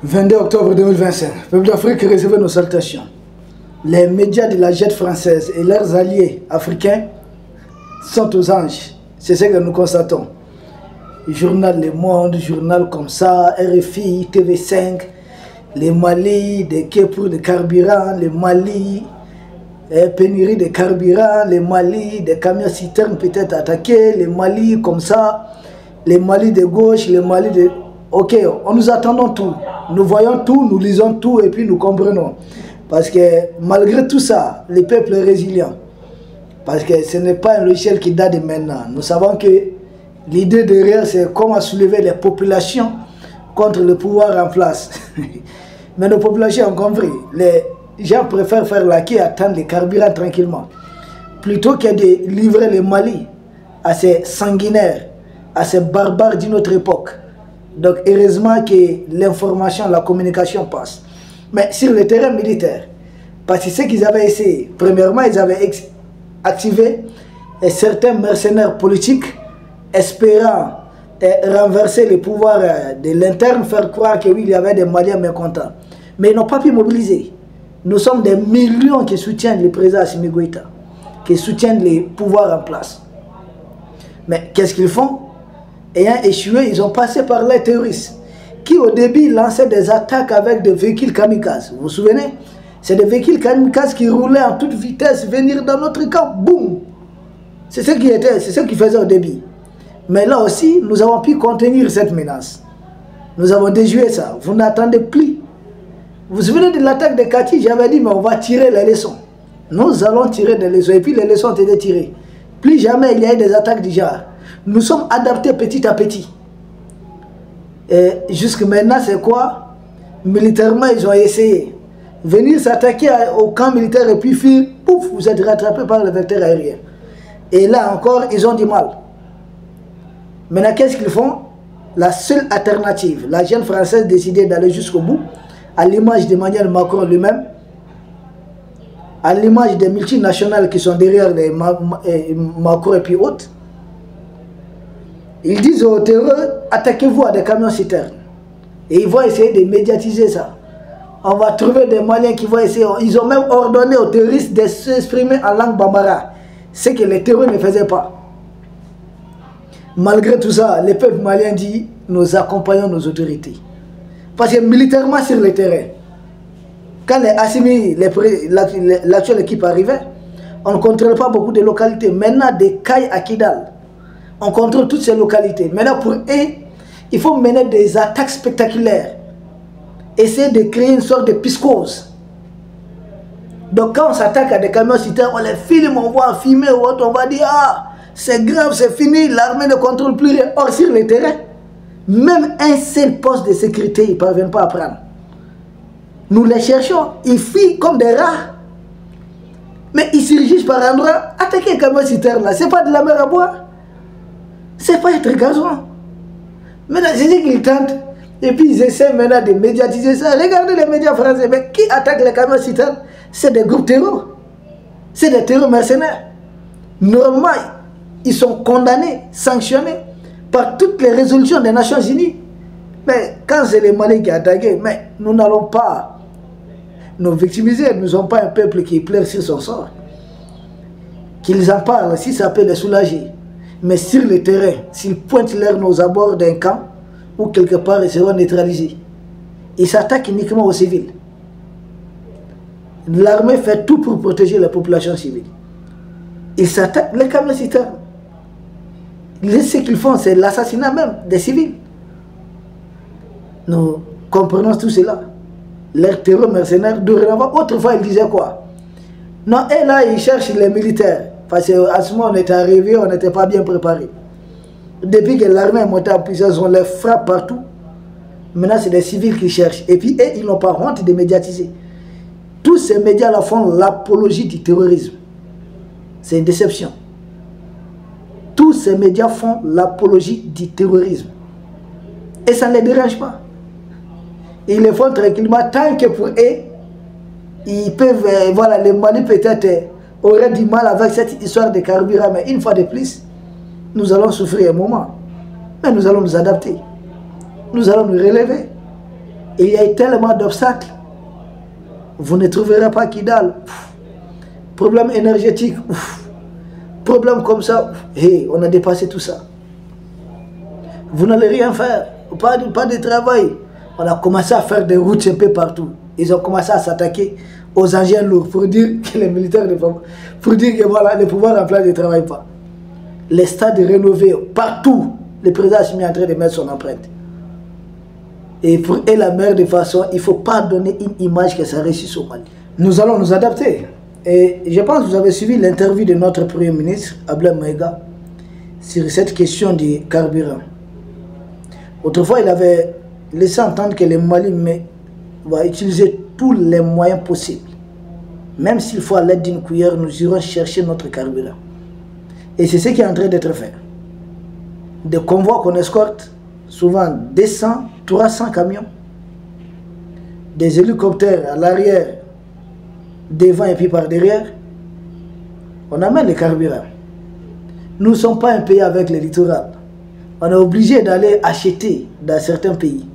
22 octobre 2025, peuple d'Afrique, recevez nos salutations. Les médias de la Jette française et leurs alliés africains sont aux anges. C'est ce que nous constatons. Journal Le Monde, journal comme ça, RFI, TV5, les Mali, des quais pour le carburant, les Mali, pénurie de carburant, les Mali, des camions citernes peut-être attaqués, les Mali comme ça, les Mali de gauche, les Mali de... Ok, nous attendons tout, nous voyons tout, nous lisons tout et puis nous comprenons. Parce que malgré tout ça, le peuple est résilient. Parce que ce n'est pas un logiciel qui date de maintenant. Nous savons que l'idée derrière, c'est comment soulever les populations contre le pouvoir en place. Mais nos populations ont compris. Les gens préfèrent faire la queue et attendre les carburants tranquillement. Plutôt que de livrer le Mali à ces sanguinaires, à ces barbares d'une autre époque. Donc heureusement que l'information, la communication passe. Mais sur le terrain militaire, parce que ce qu'ils avaient essayé, premièrement, ils avaient activé certains mercenaires politiques espérant renverser le pouvoir de l'interne, faire croire que oui, il y avait des Maliens mécontents. Mais ils n'ont pas pu mobiliser. Nous sommes des millions qui soutiennent le président Assimi Goïta, qui soutiennent les pouvoirs en place. Mais qu'est-ce qu'ils font? Ayant échoué, ils ont passé par les terroristes qui au début lançaient des attaques avec des véhicules kamikazes. Vous vous souvenez? C'est des véhicules kamikazes qui roulaient en toute vitesse, venir dans notre camp, boum! C'est ce qui était, c'est ce qu'ils faisaient au début. Mais là aussi, nous avons pu contenir cette menace. Nous avons déjoué ça. Vous n'attendez plus. Vous vous souvenez de l'attaque de Kati? J'avais dit, mais on va tirer les leçons. Nous allons tirer des leçons. Et puis les leçons ont été tirées. Plus jamais il y a eu des attaques du genre. Nous sommes adaptés petit à petit. Et jusque maintenant, c'est quoi? Militairement, ils ont essayé. Venir s'attaquer au camp militaire et puis fuir, pouf, vous êtes rattrapé par le vecteur aérien. Et là encore, ils ont du mal. Maintenant, qu'est-ce qu'ils font? La seule alternative, la jeune française décidait d'aller jusqu'au bout, à l'image d'Emmanuel Macron lui-même, à l'image des multinationales qui sont derrière les Macron et puis autres. Ils disent aux terreurs, attaquez-vous à des camions citernes. Et ils vont essayer de médiatiser ça. On va trouver des Maliens qui vont essayer. Ils ont même ordonné aux terroristes de s'exprimer en langue bambara. Ce que les terroristes ne faisaient pas. Malgré tout ça, le peuple malien dit, nous accompagnons nos autorités. Parce que militairement sur le terrain, quand les Assimi, l'actuelle équipe arrivait, on ne contrôle pas beaucoup de localités. Maintenant, des Cailles à Kidal. On contrôle toutes ces localités. Maintenant, pour eux, il faut mener des attaques spectaculaires. Essayer de créer une sorte de psychose. Donc, quand on s'attaque à des camions citernes, on les filme, on voit filmer ou autre, on va dire, ah, c'est grave, c'est fini, l'armée ne contrôle plus rien. Or, sur le terrain, même un seul poste de sécurité, ils ne parviennent pas à prendre. Nous les cherchons, ils fuient comme des rats. Mais ils surgissent par endroit, attaquer un camion citerne là, ce n'est pas de la mer à boire. C'est pas être gazon. Maintenant, c'est ce qu'ils tentent. Et puis, ils essaient maintenant de médiatiser ça. Regardez les médias français. Mais qui attaque les camions citernes? C'est des groupes terroristes. C'est des terroristes mercenaires. Normalement, ils sont condamnés, sanctionnés par toutes les résolutions des Nations Unies. Mais quand c'est les Maliens qui attaquent, mais nous n'allons pas nous victimiser. Nous n'avons pas un peuple qui pleure sur son sort. Qu'ils en parlent, si ça peut les soulager. Mais sur le terrain, s'ils pointent leur nos abords d'un camp, ou quelque part, ils seront neutralisés. Ils s'attaquent uniquement aux civils. L'armée fait tout pour protéger la population civile. Ils s'attaquent les camions citernes. Ce qu'ils font, c'est l'assassinat même des civils. Nous comprenons tout cela. Leurs terreurs mercenaires, dorénavant, autrefois, ils disaient quoi? Non, et là, ils cherchent les militaires. Parce qu'à ce moment, on était arrivé, on n'était pas bien préparé. Depuis que l'armée est montée en puissance, on les frappe partout. Maintenant, c'est des civils qui cherchent. Et puis, ils n'ont pas honte de médiatiser. Tous ces médias-là font l'apologie du terrorisme. C'est une déception. Tous ces médias font l'apologie du terrorisme. Et ça ne les dérange pas. Ils le font tranquillement tant que pour eux, ils peuvent, voilà, les Mali peut-être auraient du mal avec cette histoire de carburant. Mais une fois de plus, nous allons souffrir un moment. Mais nous allons nous adapter. Nous allons nous relever. il y a eu tellement d'obstacles. Vous ne trouverez pas Kidal. Problème énergétique. Problème comme ça. Hey, on a dépassé tout ça. Vous n'allez rien faire. Pas de travail. On a commencé à faire des routes un peu partout. Ils ont commencé à s'attaquer aux engins lourds pour dire que les militaires ne font pas. Pour dire que voilà, le pouvoir en place ne travaille pas. Les stades rénovés partout. Le président a mis en train de mettre son empreinte. Et pour la meilleure des façons, il ne faut pas donner une image que ça réussisse au Mali. Nous allons nous adapter. Et je pense que vous avez suivi l'interview de notre Premier ministre, Abdoulaye Maïga, sur cette question du carburant. Autrefois, il avait laissé entendre que le Mali va utiliser tous les moyens possibles. Même s'il faut à l'aide d'une cuillère, nous irons chercher notre carburant. Et c'est ce qui est en train d'être fait. Des convois qu'on escorte, souvent 200, 300 camions, des hélicoptères à l'arrière, devant et puis par derrière, on amène le carburant. Nous ne sommes pas un pays avec le littoral. On est obligé d'aller acheter dans certains pays.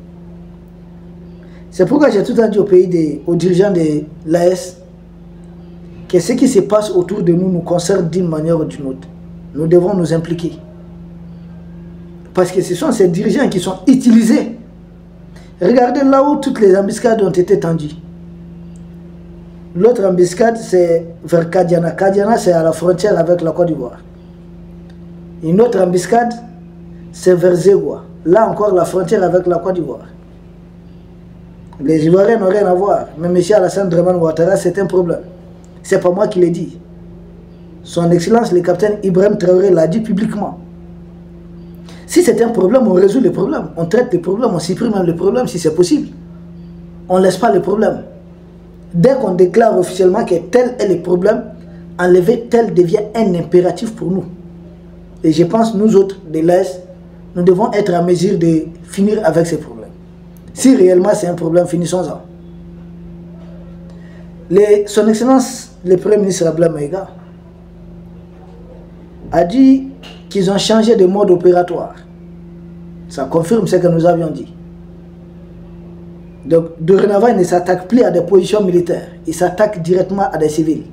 C'est pourquoi j'ai tout le temps dit aux dirigeants de l'AS que ce qui se passe autour de nous nous concerne d'une manière ou d'une autre. Nous devons nous impliquer. Parce que ce sont ces dirigeants qui sont utilisés. Regardez là où toutes les embuscades ont été tendues. L'autre embuscade, c'est vers Kadiana. Kadiana, c'est à la frontière avec la Côte d'Ivoire. Une autre embuscade, c'est vers Zégoua. Là encore, la frontière avec la Côte d'Ivoire. Les Ivoiriens n'ont rien à voir. Mais M. Alassane Draman Ouattara, c'est un problème. Ce n'est pas moi qui l'ai dit. Son Excellence, le capitaine Ibrahim Traoré, l'a dit publiquement. Si c'est un problème, on résout le problème. On traite les problèmes, on supprime même le problème si c'est possible. On ne laisse pas le problème. Dès qu'on déclare officiellement que tel est le problème, enlever tel devient un impératif pour nous. Et je pense, nous autres de l'Est, nous devons être en mesure de finir avec ces problèmes. Si réellement c'est un problème, finissons-en. Son Excellence, le Premier ministre Abdoulaye Maïga, a dit qu'ils ont changé de mode opératoire. Ça confirme ce que nous avions dit. Donc, dorénavant, ils ne s'attaquent plus à des positions militaires. Ils s'attaquent directement à des civils.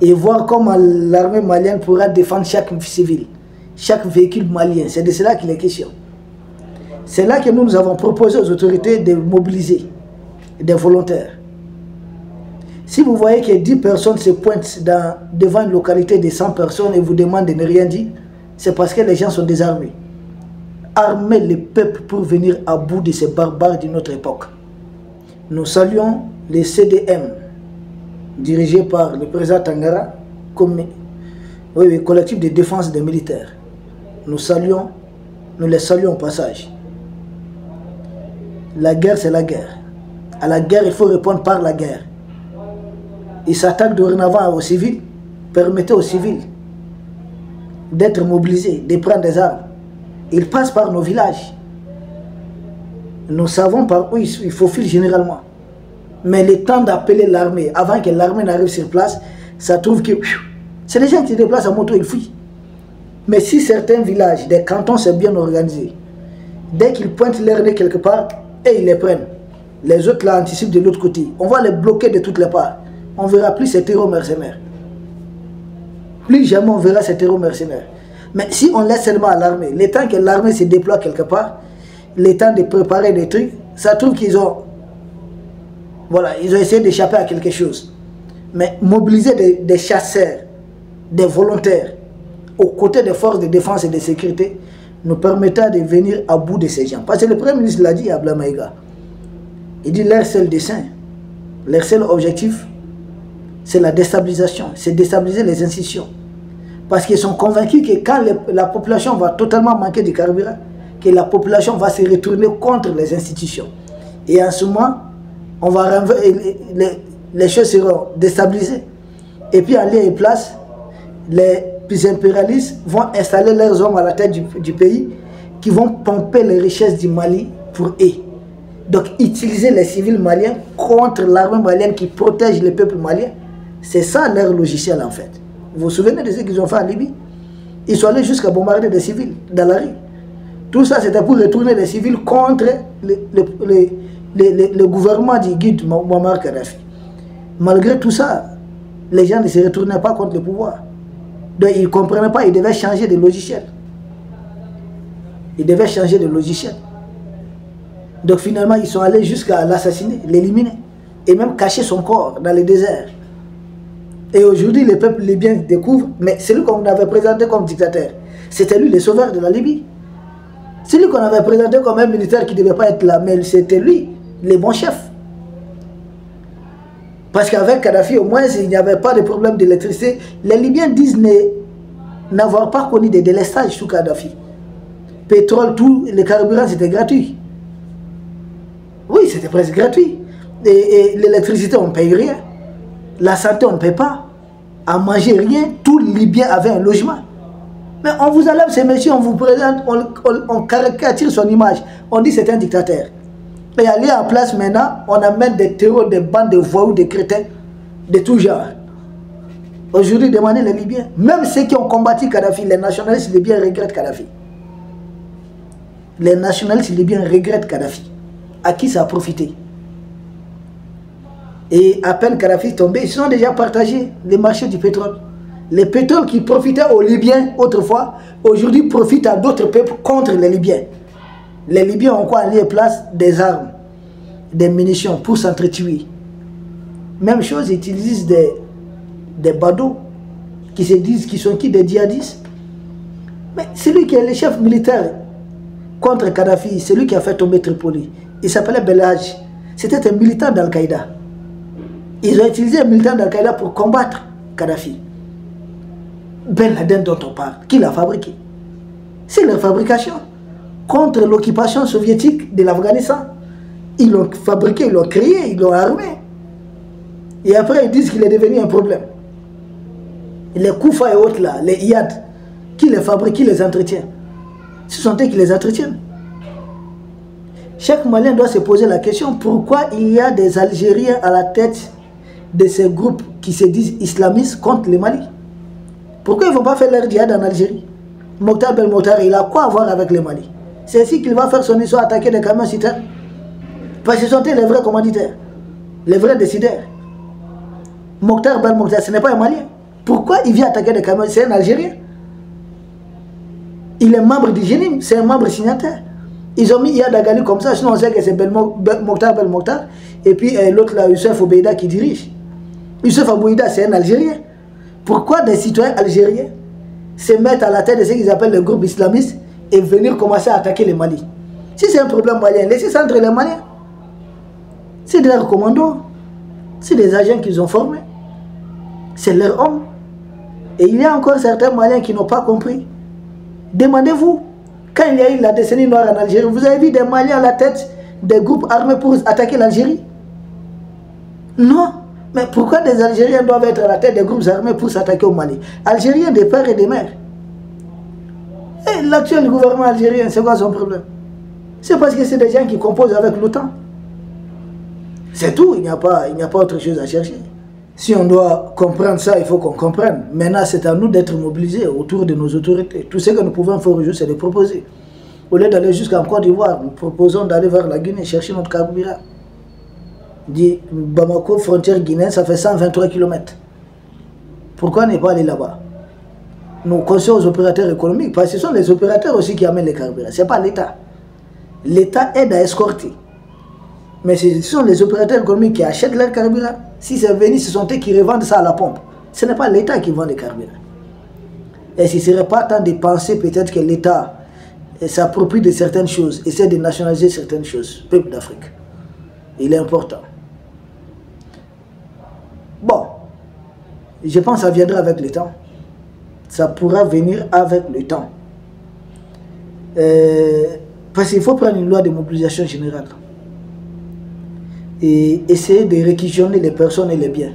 Et voir comment l'armée malienne pourra défendre chaque civil, chaque véhicule malien. C'est de cela qu'il est question. C'est là que nous avons proposé aux autorités de mobiliser des volontaires. Si vous voyez que 10 personnes se pointent devant une localité de 100 personnes et vous demandent de ne rien dire, c'est parce que les gens sont désarmés. Armer le peuple pour venir à bout de ces barbares de notre époque. Nous saluons les CDM, dirigés par le président Tangara, collectif de défense des militaires. Nous les saluons au passage. La guerre, c'est la guerre. À la guerre, il faut répondre par la guerre. Ils s'attaquent dorénavant aux civils. Permettez aux civils d'être mobilisés, de prendre des armes. Ils passent par nos villages. Nous savons par où il faut filer généralement. Mais le temps d'appeler l'armée, avant que l'armée n'arrive sur place, ça trouve que c'est les gens qui se déplacent en moto, ils fuient. Mais si certains villages, des cantons, c'est bien organisé, dès qu'ils pointent leur nez quelque part, et ils les prennent. Les autres là anticipent de l'autre côté. On va les bloquer de toutes les parts. On ne verra plus ces terreaux mercenaires. Plus jamais on verra ces terreaux mercenaires. Mais si on laisse seulement à l'armée, le temps que l'armée se déploie quelque part, le temps de préparer des trucs, ça trouve qu'ils ont... Voilà, ils ont essayé d'échapper à quelque chose. Mais mobiliser des chasseurs, des volontaires, aux côtés des forces de défense et de sécurité, nous permettra de venir à bout de ces gens. Parce que le Premier ministre l'a dit à Abdoulaye Maïga. Il dit leur seul dessein, leur seul objectif, c'est la déstabilisation, c'est déstabiliser les institutions. Parce qu'ils sont convaincus que quand la population va totalement manquer de carburant, que la population va se retourner contre les institutions. Et en ce moment, on va les choses seront déstabilisées. Et puis en lieu et place, les impérialistes vont installer leurs hommes à la tête du pays qui vont pomper les richesses du Mali pour eux. Donc utiliser les civils maliens contre l'armée malienne qui protège le peuple malien, c'est ça leur logiciel en fait. Vous vous souvenez de ce qu'ils ont fait en Libye? Ils sont allés jusqu'à bombarder des civils dans la rue. Tout ça, c'était pour retourner les civils contre le gouvernement du guide Muammar Kadhafi. Malgré tout ça, les gens ne se retournaient pas contre le pouvoir. Donc ils ne comprenaient pas, ils devaient changer de logiciel. Ils devaient changer de logiciel. Donc finalement, ils sont allés jusqu'à l'assassiner, l'éliminer. Et même cacher son corps dans le désert. Et aujourd'hui, le peuple libyen découvre, mais celui qu'on avait présenté comme dictateur, c'était lui le sauveur de la Libye. Celui qu'on avait présenté comme un militaire qui ne devait pas être là, mais c'était lui, le bon chef. Parce qu'avec Kadhafi, au moins, il n'y avait pas de problème d'électricité. Les Libyens disent n'avoir pas connu de délestage sous Kadhafi. Pétrole, tout, le carburant, c'était gratuit. Oui, c'était presque gratuit. Et l'électricité, on ne paye rien. La santé, on ne paye pas. À manger, rien. Tout Libyen avait un logement. Mais on vous enlève ces messieurs, on vous présente, on caricature son image. On dit c'est un dictateur. Et aller en place maintenant, on amène des terreurs, des bandes de voyous, des crétins, de tout genre. Aujourd'hui, demandez les Libyens. Même ceux qui ont combattu Kadhafi, les nationalistes libyens regrettent Kadhafi. Les nationalistes libyens regrettent Kadhafi. À qui ça a profité? Et à peine Kadhafi est tombé, ils sont déjà partagés les marchés du pétrole. Les pétroles qui profitaient aux Libyens autrefois, aujourd'hui profitent à d'autres peuples contre les Libyens. Les Libyens ont quoi à lier place? Des armes, des munitions pour s'entretuer. Même chose, ils utilisent des badauds qui se disent qu'ils sont qui? Des djihadistes. Mais celui qui est le chef militaire contre Kadhafi, c'est lui qui a fait tomber Tripoli. Il s'appelait Belhaj. C'était un militant d'Al-Qaïda. Ils ont utilisé un militant d'Al-Qaïda pour combattre Kadhafi. Ben Laden dont on parle, qui l'a fabriqué? C'est leur fabrication. Contre l'occupation soviétique de l'Afghanistan. Ils l'ont fabriqué, ils l'ont créé, ils l'ont armé. Et après, ils disent qu'il est devenu un problème. Les Koufa et autres là, les IAD, qui les fabriquent, qui les entretient? Ce sont eux qui les entretiennent. Chaque Malien doit se poser la question, pourquoi il y a des Algériens à la tête de ces groupes qui se disent islamistes contre le Mali? Pourquoi ils ne vont pas faire leur djihad en Algérie? Mokhtar Belmokhtar, il a quoi à voir avec le Mali? C'est ici qu'il va faire son histoire, attaquer des camions citernes. Parce que ce sont les vrais commanditaires, les vrais décideurs. Mokhtar Belmokhtar, ce n'est pas un Malien. Pourquoi il vient attaquer des camions? C'est un Algérien. Il est membre du Génim, c'est un membre signataire. Ils ont mis Iyad Agali comme ça, sinon on sait que c'est Mokhtar Belmokhtar. Et puis l'autre là, Youssef Obeida qui dirige. Youssef Obeida, c'est un Algérien. Pourquoi des citoyens algériens se mettent à la tête de ce qu'ils appellent le groupe islamiste et venir commencer à attaquer le Mali? Si c'est un problème malien, laissez ça entre les Maliens. C'est de leurs commandos. C'est des agents qu'ils ont formés. C'est leurs hommes. Et il y a encore certains Maliens qui n'ont pas compris. Demandez-vous, quand il y a eu la décennie noire en Algérie, vous avez vu des Maliens à la tête des groupes armés pour attaquer l'Algérie? Non. Mais pourquoi des Algériens doivent être à la tête des groupes armés pour s'attaquer au Mali? Algériens des pères et des mères. Et l'actuel gouvernement algérien, c'est quoi son problème? C'est parce que c'est des gens qui composent avec l'OTAN. C'est tout, il n'y a pas autre chose à chercher. Si on doit comprendre ça, il faut qu'on comprenne. Maintenant, c'est à nous d'être mobilisés autour de nos autorités. Tout ce que nous pouvons faire aujourd'hui, c'est de proposer. Au lieu d'aller jusqu'en Côte d'Ivoire, nous proposons d'aller vers la Guinée chercher notre carburant. Dit Bamako, frontière guinéenne, ça fait 123 km. Pourquoi ne pas aller là-bas? Nous conseillons aux opérateurs économiques, parce que ce sont les opérateurs aussi qui amènent les carburants. Ce n'est pas l'État. L'État aide à escorter. Mais ce sont les opérateurs économiques qui achètent leur carburant. Si c'est venu, ce sont eux qui revendent ça à la pompe. Ce n'est pas l'État qui vend les carburants. Et ce ne serait pas temps de penser peut-être que l'État s'approprie de certaines choses, essaie de nationaliser certaines choses, peuple d'Afrique. Il est important. Bon, je pense que ça viendra avec le temps. Ça pourra venir avec le temps. Parce qu'il faut prendre une loi de mobilisation générale. Et essayer de réquisitionner les personnes et les biens.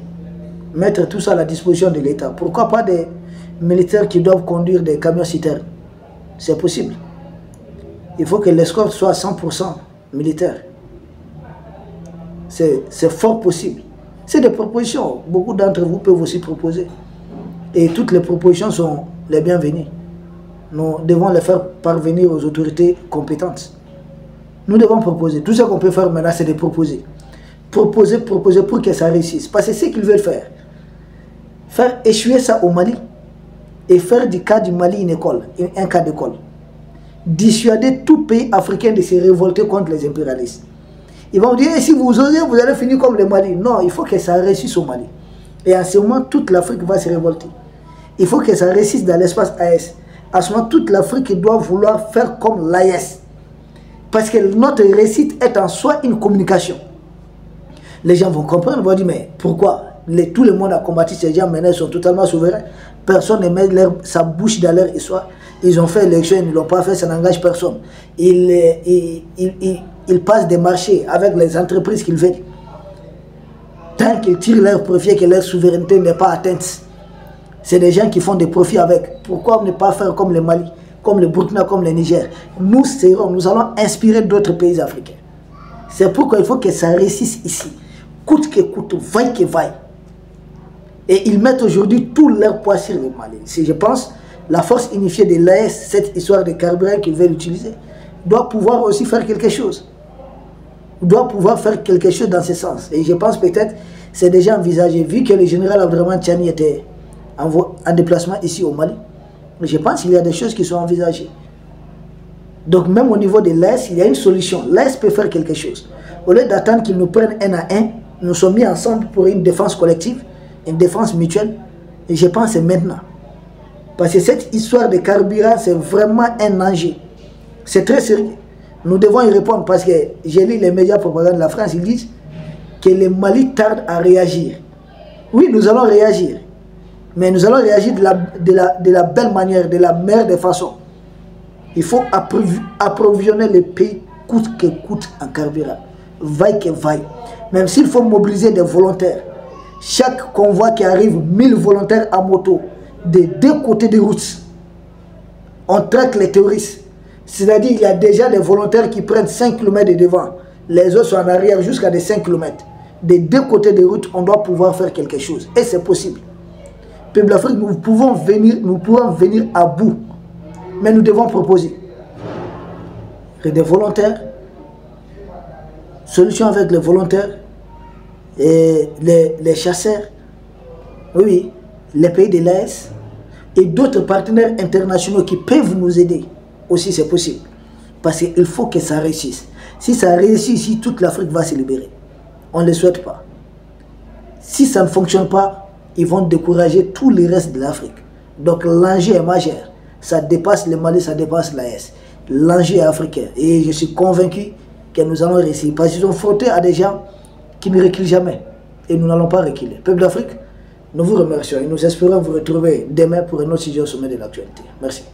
Mettre tout ça à la disposition de l'État. Pourquoi pas des militaires qui doivent conduire des camions citernes? C'est possible. Il faut que l'escorte soit 100% militaire. C'est fort possible. C'est des propositions. Beaucoup d'entre vous peuvent aussi proposer. Et toutes les propositions sont les bienvenues. nous devons les faire parvenir aux autorités compétentes. Nous devons proposer. Tout ce qu'on peut faire maintenant, c'est de proposer. Proposer pour que ça réussisse. Parce que c'est ce qu'ils veulent faire échouer ça au Mali et faire du cas du Mali une école, un cas d'école. Dissuader tout pays africain de se révolter contre les impérialistes. Ils vont dire, si vous osez, vous allez finir comme le Mali. Non, il faut que ça réussisse au Mali. Et en ce moment, toute l'Afrique va se révolter. Il faut que ça réussisse dans l'espace AES. À ce moment, toute l'Afrique doit vouloir faire comme l'AES. Parce que notre réussite est en soi une communication. Les gens vont comprendre, vont dire, mais pourquoi tout le monde a combattu ces gens, maintenant ils sont totalement souverains. Personne ne met sa bouche dans leur histoire. Ils ont fait l'élection, ils ne l'ont pas fait, ça n'engage personne. Ils passent des marchés avec les entreprises qu'ils veulent. Tant qu'ils tirent leur profit et que leur souveraineté n'est pas atteinte. C'est des gens qui font des profits avec. Pourquoi ne pas faire comme le Mali, comme le Burkina, comme le Niger? Nous allons inspirer d'autres pays africains. C'est pourquoi il faut que ça réussisse ici. Coûte que coûte, vaille que vaille. Et ils mettent aujourd'hui tout leur poids sur le Mali. Si je pense, la force unifiée de l'AES, cette histoire de carburant qu'ils veulent utiliser, doit pouvoir aussi faire quelque chose. Doit pouvoir faire quelque chose dans ce sens. Et je pense peut-être, c'est déjà envisagé, vu que le général Abdraman Tchani était en déplacement ici au Mali. Je pense qu'il y a des choses qui sont envisagées. Donc même au niveau de l'AES, il y a une solution. L'AES peut faire quelque chose. Au lieu d'attendre qu'ils nous prennent un à un, nous sommes mis ensemble pour une défense collective, une défense mutuelle. Et je pense que c'est maintenant. Parce que cette histoire de carburant, c'est vraiment un enjeu. C'est très sérieux. Nous devons y répondre parce que j'ai lu les médias propagande de la France, ils disent que le Mali tarde à réagir. Oui, nous allons réagir. Mais nous allons réagir de la belle manière, de la meilleure des façons. Il faut approvisionner le pays coûte que coûte en carburant. Vaille que vaille. Même s'il faut mobiliser des volontaires. Chaque convoi qui arrive, 1000 volontaires à moto, des deux côtés des routes. On traque les terroristes. C'est-à-dire qu'il y a déjà des volontaires qui prennent 5 km de devant. Les autres sont en arrière jusqu'à des 5 km. Des deux côtés des routes, on doit pouvoir faire quelque chose. Et c'est possible. Peuple d'Afrique, nous pouvons venir à bout. Mais nous devons proposer. Des volontaires. Solution avec les volontaires. Et les chasseurs. Oui, les pays de l'AES. Et d'autres partenaires internationaux qui peuvent nous aider. Aussi, c'est possible. Parce qu'il faut que ça réussisse. Si ça réussit ici, toute l'Afrique va se libérer. On ne le souhaite pas. Si ça ne fonctionne pas, ils vont décourager tout le reste de l'Afrique. Donc l'enjeu est majeur. Ça dépasse le Mali, ça dépasse l'AES. L'enjeu est africain. Et je suis convaincu que nous allons réussir. Parce qu'ils ont frotté à des gens qui ne reculent jamais. Et nous n'allons pas reculer. Peuple d'Afrique, nous vous remercions et nous espérons vous retrouver demain pour un autre sujet au sommet de l'actualité. Merci.